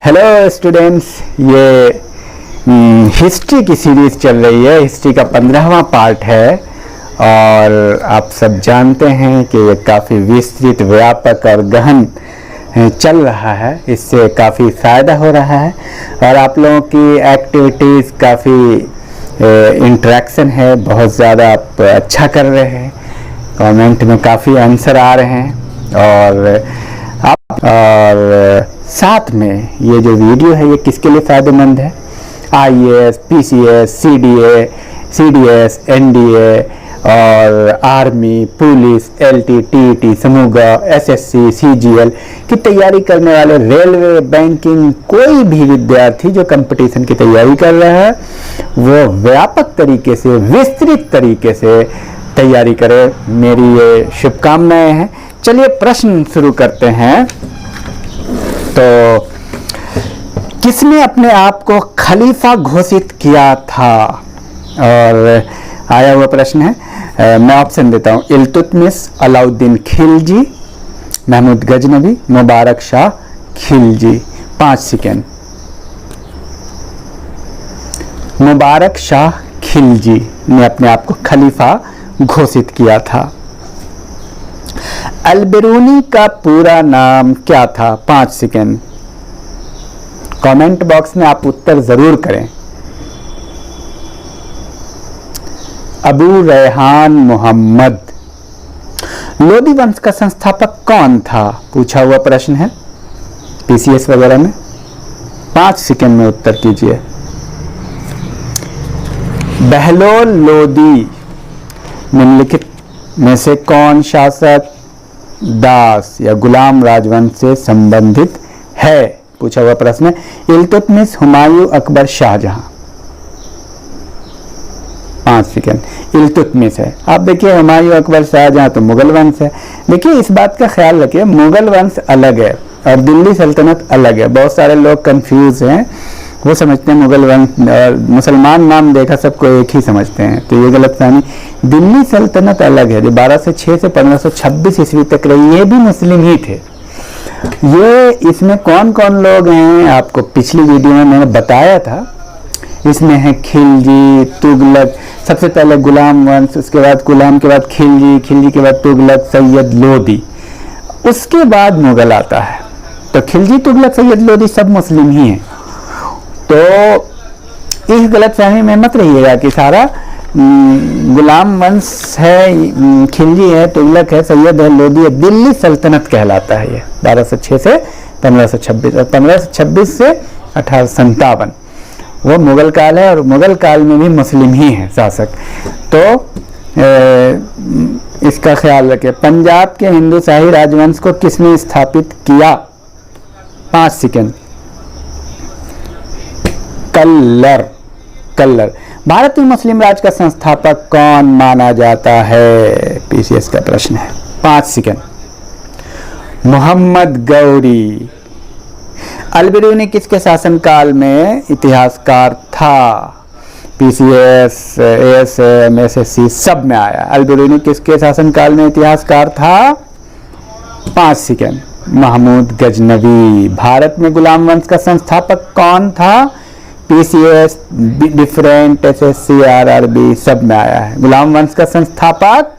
Hello students, ये history की series चल रही है। हिस्ट्री का 15वां पार्ट है और आप सब जानते हैं कि ये काफ़ी विस्तृत, व्यापक और गहन चल रहा है। इससे काफ़ी फ़ायदा हो रहा है और आप लोगों की एक्टिविटीज़ काफ़ी इंटरेक्शन है, बहुत ज़्यादा आप अच्छा कर रहे हैं। कमेंट में काफ़ी आंसर आ रहे हैं और साथ में ये जो वीडियो है ये किसके लिए फ़ायदेमंद है? आईएएस, पीसीएस, सीडीएस, एनडीए और आर्मी, पुलिस, एलटी, टीईटी, समूह, एसएससी, सीजीएल की तैयारी करने वाले, रेलवे, बैंकिंग, कोई भी विद्यार्थी जो कंपटीशन की तैयारी कर रहा है वो व्यापक तरीके से, विस्तृत तरीके से तैयारी करे, मेरी ये शुभकामनाएं हैं। चलिए प्रश्न शुरू करते हैं। तो किसने अपने आप को खलीफा घोषित किया था? और आया हुआ प्रश्न है, मैं ऑप्शन देता हूं। इल्तुतमिश, अलाउद्दीन खिलजी, महमूद गजनवी, मुबारक शाह खिलजी। 5 सेकेंड। मुबारक शाह खिलजी ने अपने आप को खलीफा घोषित किया था। अल-बिरूनी का पूरा नाम क्या था? 5 सेकेंड। कमेंट बॉक्स में आप उत्तर जरूर करें। अबू रैहान मोहम्मद। लोदी वंश का संस्थापक कौन था? पूछा हुआ प्रश्न है पीसीएस वगैरह में। 5 सेकेंड में उत्तर कीजिए। बहलोल लोदी निम्नलिखित में से कौन शासक दास या गुलाम राजवंश से संबंधित है? पूछा हुआ प्रश्न है। इल्तुतमिश, हुमायूं, अकबर, शाहजहां। 5 सेकेंड। इल्तुतमिश है। आप देखिए, हुमायूं, अकबर, शाहजहां तो मुगल वंश है। देखिए, इस बात का ख्याल रखिए, मुगल वंश अलग है और दिल्ली सल्तनत अलग है। बहुत सारे लोग कंफ्यूज हैं, वो समझते हैं मुगल वंश, मुसलमान नाम देखा सबको एक ही समझते हैं, तो ये गलतफहमी। दिल्ली सल्तनत अलग है, जो 1206 से 1526 ईस्वी तक रही, ये भी मुस्लिम ही थे। ये इसमें कौन कौन लोग हैं आपको पिछली वीडियो में मैंने बताया था। इसमें है खिलजी, तुगलक, सबसे पहले गुलाम वंश, उसके बाद गुलाम के बाद खिलजी, खिलजी के बाद तुगलक, सैयद, लोदी, उसके बाद मुगल आता है। तो खिलजी, तुगलक, सैयद, लोदी सब मुस्लिम ही हैं। तो इस गलतफहमी में मत रहिएगा कि सारा गुलाम वंश है, खिलजी है, तुगलक है, सैयद है, लोदी है। दिल्ली सल्तनत कहलाता है ये 1206 से 1526 और 1526 से 1857 वो मुगल काल है और मुगल काल में भी मुस्लिम ही हैं शासक। तो इसका ख्याल रखें। पंजाब के हिंदू शाही राजवंश को किसने स्थापित किया? 5 सेकेंड। कल्लर। भारतीय मुस्लिम राज का संस्थापक कौन माना जाता है? पीसीएस का प्रश्न है। 5 सेकेंड। मोहम्मद गौरी। अल-बिरूनी किसके शासनकाल में इतिहासकार था? पीसीएस, एएसएम, एसएससी सब में आया। अल-बिरूनी किसके शासनकाल में इतिहासकार था? 5 सेकेंड। महमूद गजनवी। भारत में गुलाम वंश का संस्थापक कौन था? पीसीएस, डिफरेंट, एसएससी, आरआरबी सब में आया है। गुलाम वंश का संस्थापक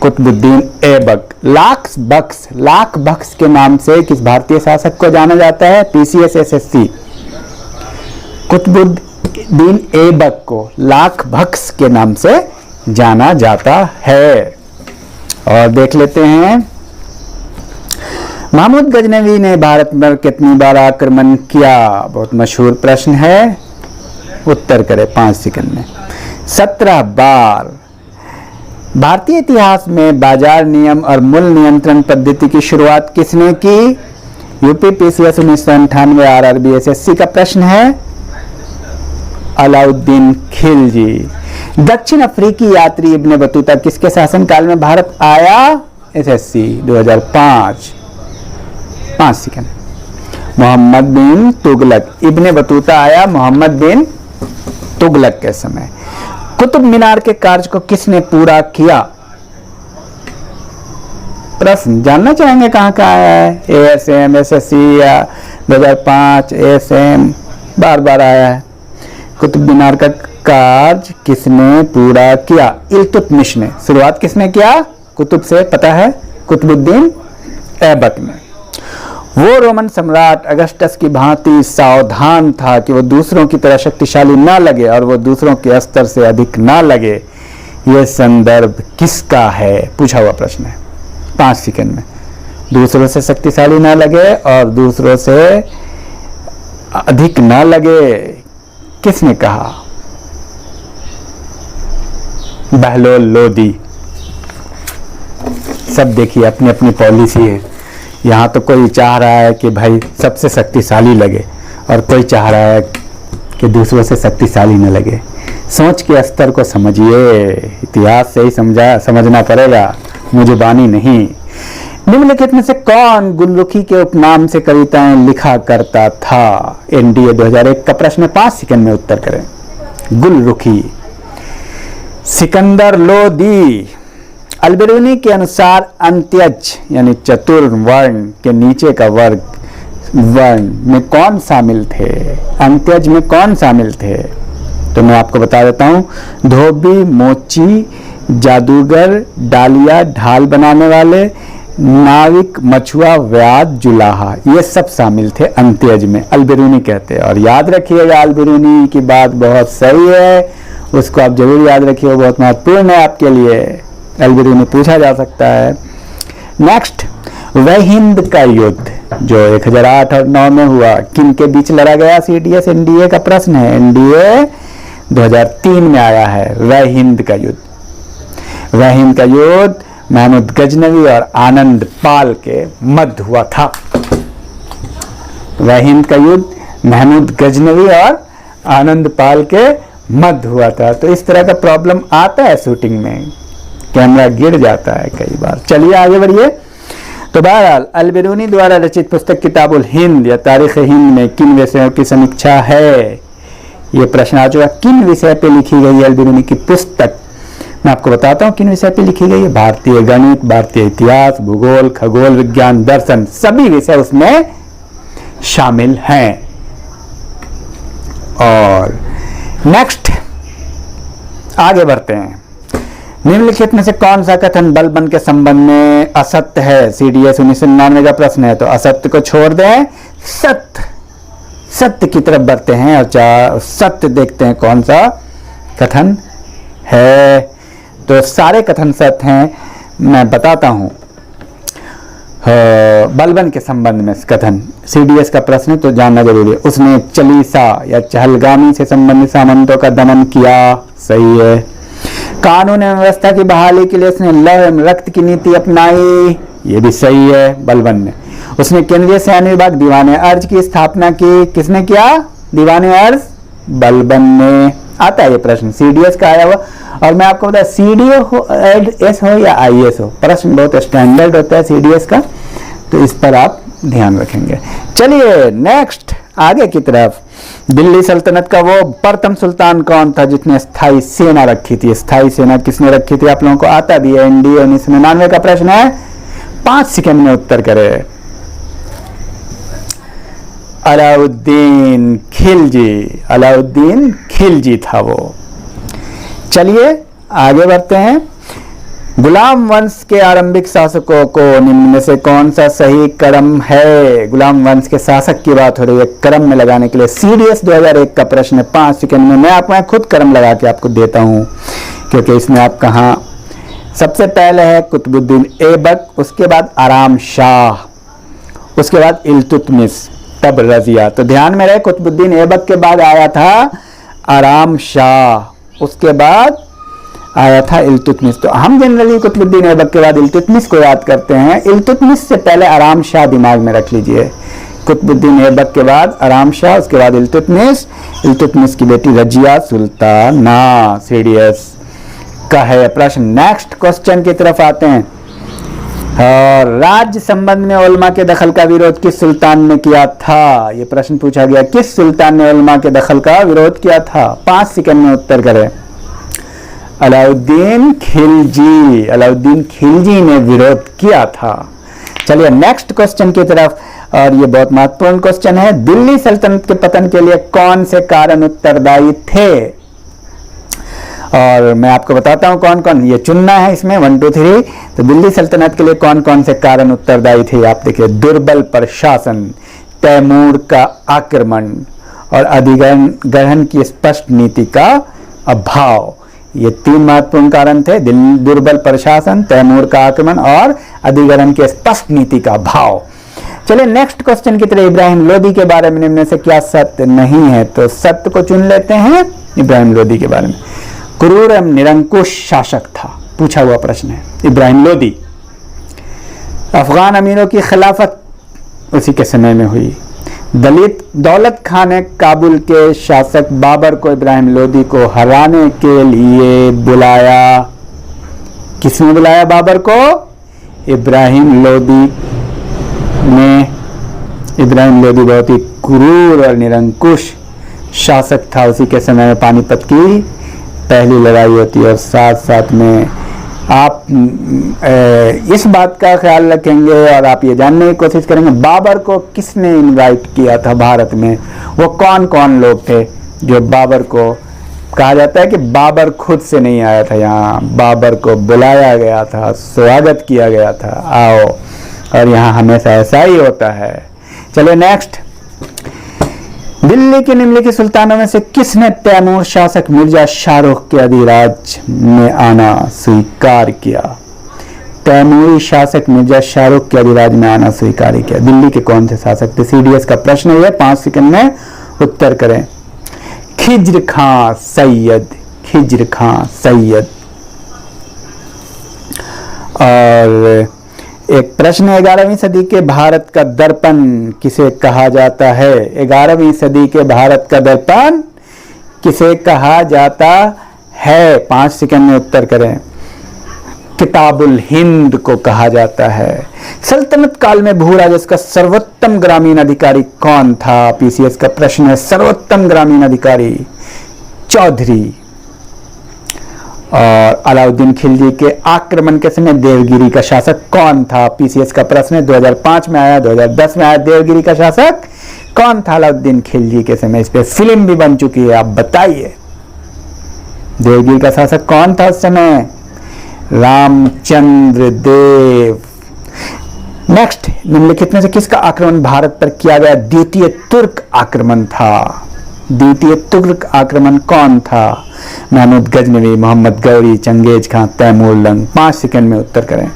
कुतुबुद्दीन ऐबक। लाख बख्श के नाम से किस भारतीय शासक को जाना जाता है? PCS, SSC. कुतुबुद्दीन ऐबक को लाख बख्श के नाम से जाना जाता है। और देख लेते हैं, महमूद गजनवी ने भारत पर कितनी बार आक्रमण किया? बहुत मशहूर प्रश्न है, उत्तर करें 5 सेकंड में। 17 बार। भारतीय इतिहास में बाजार नियम और मूल्य नियंत्रण पद्धति की शुरुआत किसने की? यूपी, पीसीएस 1998, आरआरबी, एसएससी का प्रश्न है। अलाउद्दीन खिलजी। दक्षिण अफ्रीकी यात्री इब्ने बतूता किसके शासनकाल में भारत आया? एसएससी 2005। 5 सेकेंड। मोहम्मद बिन तुगलक। इब्ने बतूता आया मोहम्मद बिन तुगलक के समय। कुतुब मीनार के कार्य को किसने पूरा किया? प्रश्न जानना चाहेंगे कहाँ कहाँ है, एएसएम, एसएससी या 2005 एसएम बार बार आया है। कुतुब मीनार का कार्य किसने पूरा किया? इल्तुतमिश ने। शुरुआत किसने किया? कुतुब से, पता है, कुतुबुद्दीन ऐबक ने। वो रोमन सम्राट अगस्टस की भांति सावधान था कि वो दूसरों की तरह शक्तिशाली ना लगे और वो दूसरों के स्तर से अधिक ना लगे। ये संदर्भ किसका है? पूछा हुआ प्रश्न है, 5 सेकंड में। दूसरों से शक्तिशाली ना लगे और दूसरों से अधिक ना लगे, किसने कहा? बहलोल लोदी। सब देखिए, अपनी अपनी पॉलिसी है। यहाँ तो कोई चाह रहा है कि भाई सबसे शक्तिशाली लगे और कोई चाह रहा है कि दूसरों से शक्तिशाली न लगे। सोच के स्तर को समझिए, इतिहास से ही समझना पड़ेगा, मुजुबानी नहीं। निम्नलिखित में से कौन गुलरुखी के उपनाम से कविताएं लिखा करता था? एनडीए 2001 का प्रश्न, 5 सेकंड में उत्तर करें। गुलरुखी, सिकंदर लोदी। अलबेरूनी के अनुसार अंत्यज यानी चतुर्वर्ण के नीचे का वर्ग वर्ण में कौन शामिल थे? अंत्यज में कौन शामिल थे? तो मैं आपको बता देता हूं, धोबी, मोची, जादूगर, डालिया, ढाल बनाने वाले, नाविक, मछुआ, व्याध, जुलाहा, ये सब शामिल थे अंत्यज में, अलबेरूनी कहते हैं। और याद रखिएगा, अलबेरूनी की बात बहुत सही है, उसको आप जरूर याद रखिए, बहुत महत्वपूर्ण है आपके लिए। अलबेरूनी पूछा जा सकता है। नेक्स्ट, वह हिंद का युद्ध जो 1008 और 9 में हुआ, किन के बीच लड़ा गया? सीडीएस एनडीए का प्रश्न है, एनडीए 2003 में आया है। वह हिंद का युद्ध, वह हिंद का युद्ध महमूद गजनवी और आनंद पाल के मध्य हुआ था। वह हिंद का युद्ध महमूद गजनवी और आनंद पाल के मध्य हुआ था। तो इस तरह का प्रॉब्लम आता है शूटिंग में, कैमरा गिर जाता है कई बार। चलिए आगे बढ़िए। तो बहरहाल अलबेरूनी द्वारा रचित पुस्तक किताबुल हिंद या तारीख हिंद में किन विषयों की समीक्षा है? ये प्रश्न आ चुका। किन विषय पे लिखी गई है अलबेरूनी की पुस्तक? मैं आपको बताता हूँ किन विषय पे लिखी गई है। भारतीय गणित, भारतीय इतिहास, भूगोल, खगोल विज्ञान, दर्शन, सभी विषय उसमें शामिल हैं। और नेक्स्ट आगे बढ़ते हैं। निम्नलिखित में से कौन सा कथन बलबन के संबंध में असत्य है? सीडीएस 1999 का प्रश्न है। तो असत्य को छोड़ दें, सत्य की तरफ बढ़ते हैं और सत्य देखते हैं कौन सा कथन है। तो सारे कथन सत्य हैं, मैं बताता हूं। बलबन के संबंध में कथन, सीडीएस का प्रश्न है तो जानना जरूरी है। उसने चलीसा या चहलगामी से संबंधित सामंतों का दमन किया, सही है। कानून एवं व्यवस्था की बहाली के लिए उसने लौह एवं रक्त की नीति अपनाई, ये भी सही है बलबन ने। उसने केंद्रीय सैन्य विभाग दीवाने अर्ज की स्थापना की, किसने किया? दीवाने अर्ज, बलबन ने। आता है ये प्रश्न, सीडीएस का आया हुआ। और मैं आपको बता, सीडीएस हो या आईएएस हो, प्रश्न बहुत स्टैंडर्ड होता है सीडीएस का, तो इस पर आप ध्यान रखेंगे। चलिए नेक्स्ट आगे की तरफ। दिल्ली सल्तनत का वो प्रथम सुल्तान कौन था जिसने स्थायी सेना रखी थी? स्थायी सेना किसने रखी थी? आप लोगों को आता भी है, एनडीए 1999 का प्रश्न है, 5 सेकंड में उत्तर करें। अलाउद्दीन खिलजी, अलाउद्दीन खिलजी था वो। चलिए आगे बढ़ते हैं। गुलाम वंश के आरंभिक शासकों को निम्न में से कौन सा सही क्रम है? गुलाम वंश के शासक की बात हो रही है, क्रम में लगाने के लिए सीडीएस 2001 का प्रश्न है, 5 सेकंड में। मैं आपको खुद क्रम लगा के आपको देता हूं, क्योंकि इसमें आप कहाँ, सबसे पहले है कुतुबुद्दीन ऐबक, उसके बाद आराम शाह, उसके बाद इल्तुतमिश, तब रजिया। तो ध्यान में रहे, कुतुबुद्दीन ऐबक के बाद आया था आराम शाह, उसके बाद आया था इल्तुतमिश। तो हम जनरली कुतुबुद्दीन ऐबक के बाद इल्तुतमिश को याद करते हैं। इल्तुतमिश से पहले आराम शाह दिमाग में रख लीजिए। कुतुबुद्दीन ऐबक के बाद आराम शाह, उसके बाद इल्तुतमिश, इल्तुतमिश की बेटी रजिया सुल्ताना। सीडीएस का है प्रश्न। नेक्स्ट क्वेश्चन की तरफ आते हैं। राज्य संबंध में उलमा के दखल का विरोध किस सुल्तान ने किया था? ये प्रश्न पूछा गया, किस सुल्तान ने उलमा के दखल का विरोध किया था? 5 सेकंड में उत्तर करें। अलाउद्दीन खिलजी, अलाउद्दीन खिलजी ने विरोध किया था। चलिए नेक्स्ट क्वेश्चन की तरफ। और ये बहुत महत्वपूर्ण क्वेश्चन है। दिल्ली सल्तनत के पतन के लिए कौन से कारण उत्तरदायी थे? और मैं आपको बताता हूं कौन कौन, ये चुनना है इसमें 1 2 3। तो दिल्ली सल्तनत के लिए कौन कौन से कारण उत्तरदायी थे आप देखिए। दुर्बल प्रशासन, तैमूर का आक्रमण और अधिग्रहण की स्पष्ट नीति का अभाव। ये 3 महत्वपूर्ण कारण थे। दुर्बल प्रशासन, तैमूर का आक्रमण और अधिग्रहण की स्पष्ट नीति का अभाव। चलिए नेक्स्ट क्वेश्चन की तरह। इब्राहिम लोदी के बारे में निम्न से क्या सत्य नहीं है? तो सत्य को चुन लेते हैं। इब्राहिम लोदी के बारे में क्रूर एवं निरंकुश शासक था, पूछा हुआ प्रश्न है। इब्राहिम लोदी। अफगान अमीरों की खिलाफत उसी के समय में हुई। दौलत खान ने काबुल के शासक बाबर को इब्राहिम लोदी को हराने के लिए बुलाया। किसने बुलाया बाबर को? इब्राहिम लोदी ने। इब्राहिम लोदी बहुत ही क्रूर और निरंकुश शासक था। उसी के समय में पानीपत की पहली लड़ाई होती है। और साथ साथ में आप इस बात का ख्याल रखेंगे और आप ये जानने की कोशिश करेंगे बाबर को किसने इनवाइट किया था भारत में, वो कौन कौन लोग थे जो बाबर को, कहा जाता है कि बाबर खुद से नहीं आया था यहाँ, बाबर को बुलाया गया था, स्वागत किया गया था, आओ। और यहाँ हमेशा ऐसा ही होता है। चलिए नेक्स्ट। दिल्ली के निम्नलिखित सुल्तानों में से किसने तैमूर शासक मिर्जा शाहरुख के अधिराज में आना स्वीकार किया? तैमूरी शासक मिर्जा शाहरुख के अधिराज में आना स्वीकार किया। दिल्ली के कौन से शासक थे? सीडीएस का प्रश्न है, 5 सेकंड में उत्तर करें। खिज्र खां सैयद, खिज्र खां सैयद। और एक प्रश्न है, 11वीं सदी के भारत का दर्पण किसे कहा जाता है? 11वीं सदी के भारत का दर्पण किसे कहा जाता है? 5 सेकंड में उत्तर करें। किताबुल हिंद को कहा जाता है। सल्तनत काल में भू राजस्व का सर्वोत्तम ग्रामीण अधिकारी कौन था? पीसीएस का प्रश्न है। सर्वोत्तम ग्रामीण अधिकारी चौधरी। और अलाउद्दीन खिलजी के आक्रमण के समय देवगिरी का शासक कौन था? पीसीएस का प्रश्न है, 2005 में आया, 2010 में आया। देवगिरी का शासक कौन था अलाउद्दीन खिलजी के समय? इस पे फिल्म भी बन चुकी है, आप बताइए। देवगिरी का शासक कौन था उस समय? रामचंद्र देव। नेक्स्ट, निम्नलिखित में से किसका आक्रमण भारत पर किया गया? द्वितीय तुर्क आक्रमण था। द्वितीय तुर्क आक्रमण कौन था? महमूद गजनवी, मोहम्मद गौरी, चंगेज खां, तैमूर लंग। 5 सेकंड में उत्तर करें।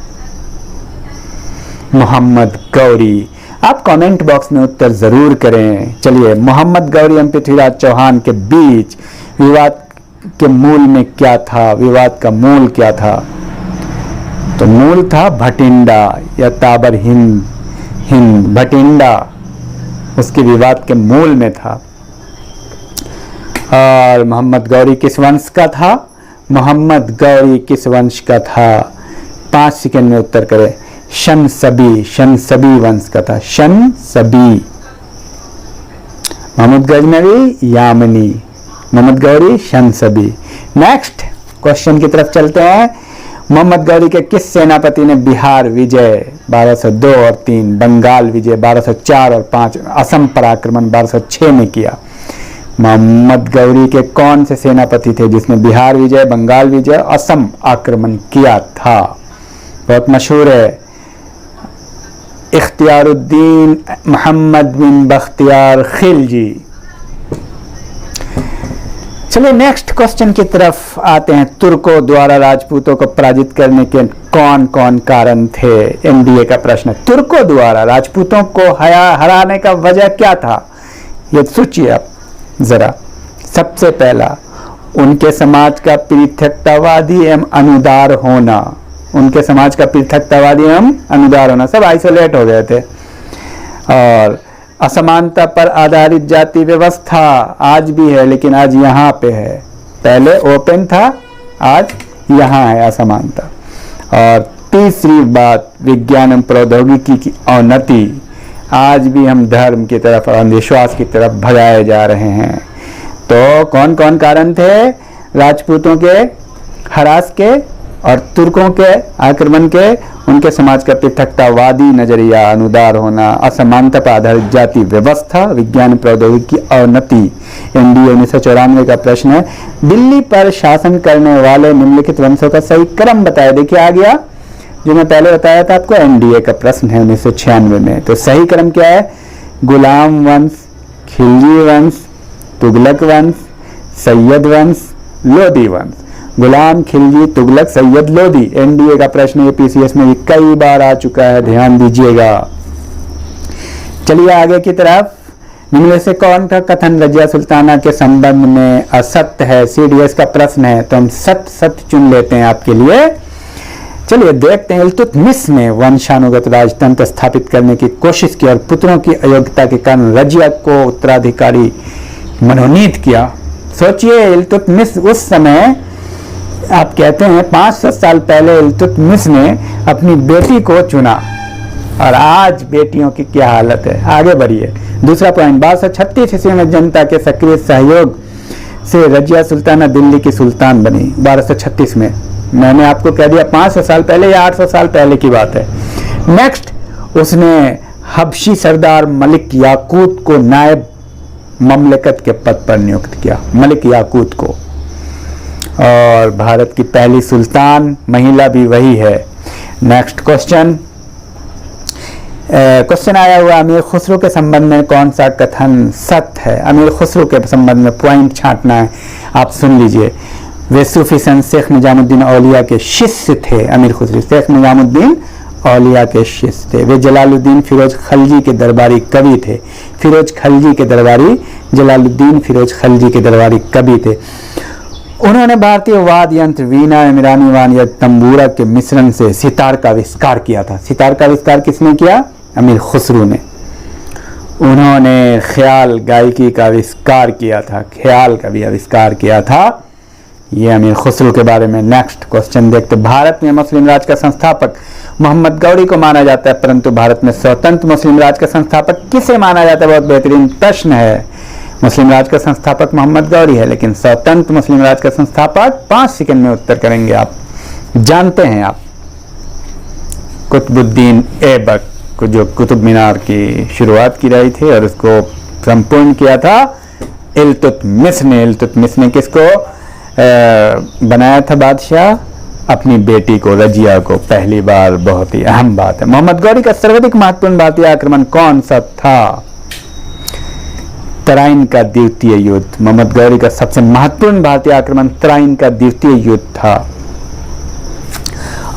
मोहम्मद गौरी। आप कमेंट बॉक्स में उत्तर जरूर करें। चलिए, मोहम्मद गौरी एवं पृथ्वीराज चौहान के बीच विवाद के मूल में क्या था? विवाद का मूल क्या था? तो मूल था भटिंडा या ताबर हिंद। भटिंडा उसके विवाद के मूल में था। और मोहम्मद गौरी किस वंश का था? मोहम्मद गौरी किस वंश का था? 5 सेकंड में उत्तर करें। शनसबी वंश का था। शनसबी। मोहम्मद गजनवी यामनी, मोहम्मद गौरी शनसबी। नेक्स्ट क्वेश्चन की तरफ चलते हैं। मोहम्मद गौरी के किस सेनापति ने बिहार विजय 1202 और 3, बंगाल विजय 1204 और 5, असम पर आक्रमण 1206 में किया? मोहम्मद गौरी के कौन से सेनापति थे जिसने बिहार विजय, बंगाल विजय, असम आक्रमण किया था? बहुत मशहूर है, इख्तियारुद्दीन मोहम्मद बिन बख्तियार खिलजी। चलिए नेक्स्ट क्वेश्चन की तरफ आते हैं। तुर्कों द्वारा राजपूतों को पराजित करने के कौन कौन कारण थे? एमडीए का प्रश्न। तुर्कों द्वारा राजपूतों को हराने का वजह क्या था? ये सोचिए आप जरा। सबसे पहला, उनके समाज का पृथकतावादी एवं अनुदार होना। उनके समाज का पृथकतावादी एवं अनुदार होना, सब आइसोलेट हो गए थे। और असमानता पर आधारित जाति व्यवस्था आज भी है, लेकिन आज यहाँ पे है। पहले ओपन था, आज यहाँ है असमानता। और तीसरी बात, विज्ञान एवं प्रौद्योगिकी की अवनति। आज भी हम धर्म की तरफ और अंधविश्वास की तरफ भगाए जा रहे हैं। तो कौन कौन कारण थे राजपूतों के हरास के और तुर्कों के आक्रमण के उनके समाज का पृथकतावादी नजरिया, अनुदार होना, असमानता पर आधारित जाति व्यवस्था, विज्ञान प्रौद्योगिकी की अवनति। एनडीए 1994 का प्रश्न है, दिल्ली पर शासन करने वाले निम्नलिखित वंशों का सही क्रम बताया। देखिए आ गया जो मैं पहले बताया था आपको, एनडीए का प्रश्न है 1996 में। तो सही क्रम क्या है? गुलाम वंश, खिलजी वंश, तुगलक वंश, सैयद वंश, लोदी वंश। गुलाम, खिलजी, तुगलक, सैयद, लोदी। एनडीए का प्रश्न ये पीसीएस में भी कई बार आ चुका है, ध्यान दीजिएगा। चलिए आगे की तरफ। निम्न से कौन का कथन रजिया सुल्ताना के संबंध में असत्य है? सीडीएस का प्रश्न है, तो हम सत्य चुन लेते हैं आपके लिए। चलिए देखते हैं। इल्तुतमिश ने वंशानुगत राजतंत्र स्थापित करने की कोशिश की और पुत्रों की अयोग्यता के कारण रजिया को उत्तराधिकारी मनोनीत किया। सोचिए, इल्तुतमिश उस समय, आप कहते हैं 500 साल पहले इल्तुतमिश ने अपनी बेटी को चुना, और आज बेटियों की क्या हालत है। आगे बढ़िए। दूसरा पॉइंट, 1236 ईस्वी में जनता के सक्रिय सहयोग से रजिया सुल्ताना दिल्ली की सुल्तान बनी। 1236 में, मैंने आपको कह दिया 500 साल पहले या 800 साल पहले की बात है। नेक्स्ट, उसने हबशी सरदार मलिक याकूत को नायब ममलकत के पद पर नियुक्त किया, मलिक याकूत को। और भारत की पहली सुल्तान महिला भी वही है। नेक्स्ट क्वेश्चन आया हुआ, अमीर खुसरो के संबंध में कौन सा कथन सत्य है? अमीर खुसरो के संबंध में पॉइंट छांटना है, आप सुन लीजिए। वे सूफी संत शेख निजामुद्दीन औलिया के शिष्य थे। अमीर खुसरो शेख निजामुद्दीन औलिया के शिष्य थे। वे जलालुद्दीन फिरोज खलजी के दरबारी कवि थे। फिरोज खलजी के दरबारी, जलालुद्दीन फिरोज खलजी के दरबारी कवि थे। उन्होंने भारतीय वाद्य यंत्र वीणा, इमरानी वान या तंबूरा के मिश्रण से सितार का आविष्कार किया था। सितार का आविष्कार किसने किया? अमीर खुसरो ने। उन्होंने ख्याल गायकी का आविष्कार किया था, ख्याल का भी आविष्कार किया था। ये अमीर खुसरो के बारे में। नेक्स्ट क्वेश्चन देखते। भारत में मुस्लिम राज का संस्थापक मोहम्मद गौरी को माना जाता है, परंतु भारत में स्वतंत्र मुस्लिम राज का संस्थापक किसे माना जाता है? बहुत बेहतरीन प्रश्न है। मुस्लिम राज का संस्थापक मोहम्मद गौरी है, लेकिन स्वतंत्र मुस्लिम राज का संस्थापक 5 सेकंड में उत्तर करेंगे आप, जानते हैं आप। कुतुबुद्दीन ऐबक को, जो कुतुब मीनार की शुरुआत की रही थी और उसको संपूर्ण किया था इल्तुतमिश ने। इल्तुतमिश ने किसको बनाया था बादशाह? अपनी बेटी को, रजिया को, पहली बार। बहुत ही अहम बात है। मोहम्मद गौरी का सर्वाधिक महत्वपूर्ण भारतीय आक्रमण कौन सा था? तराइन का द्वितीय युद्ध। मोहम्मद गौरी का सबसे महत्वपूर्ण भारतीय आक्रमण तराइन का द्वितीय युद्ध था।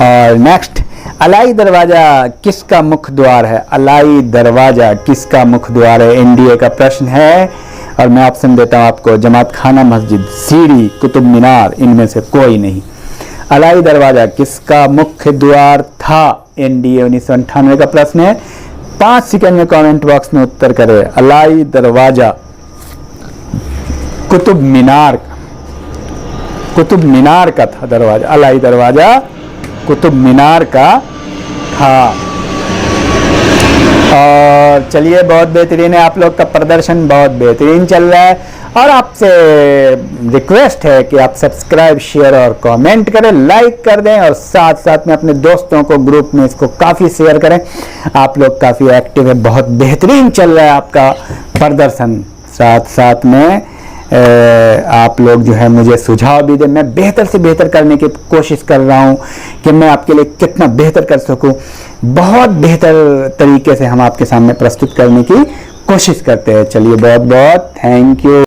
और नेक्स्ट, अलाई दरवाजा किसका मुख्य द्वार है? अलाई दरवाजा किसका मुख्य द्वार है? एनडीए का प्रश्न है। और मैं ऑप्शन देता हूं आपको, जमात खाना मस्जिद, सीढ़ी, कुतुब मीनार, इनमें से कोई नहीं। अलाई दरवाजा किसका मुख्य द्वार था? एनडीए 1998 का प्रश्न है। 5 सेकंड में कमेंट बॉक्स में उत्तर करें। अलाई दरवाजा कुतुब मीनार का था दरवाजा। अलाई दरवाजा कुतुब मीनार का था। और चलिए, बहुत बेहतरीन है, आप लोग का प्रदर्शन बहुत बेहतरीन चल रहा है। और आपसे रिक्वेस्ट है कि आप सब्सक्राइब, शेयर और कमेंट करें, लाइक कर दें, और साथ साथ में अपने दोस्तों को ग्रुप में इसको काफ़ी शेयर करें। आप लोग काफ़ी एक्टिव है, बहुत बेहतरीन चल रहा है आपका प्रदर्शन। साथ साथ में आप लोग जो है मुझे सुझाव भी दें। मैं बेहतर से बेहतर करने की कोशिश कर रहा हूं कि मैं आपके लिए कितना बेहतर कर सकूं। बहुत बेहतर तरीके से हम आपके सामने प्रस्तुत करने की कोशिश करते हैं। चलिए, बहुत बहुत थैंक यू।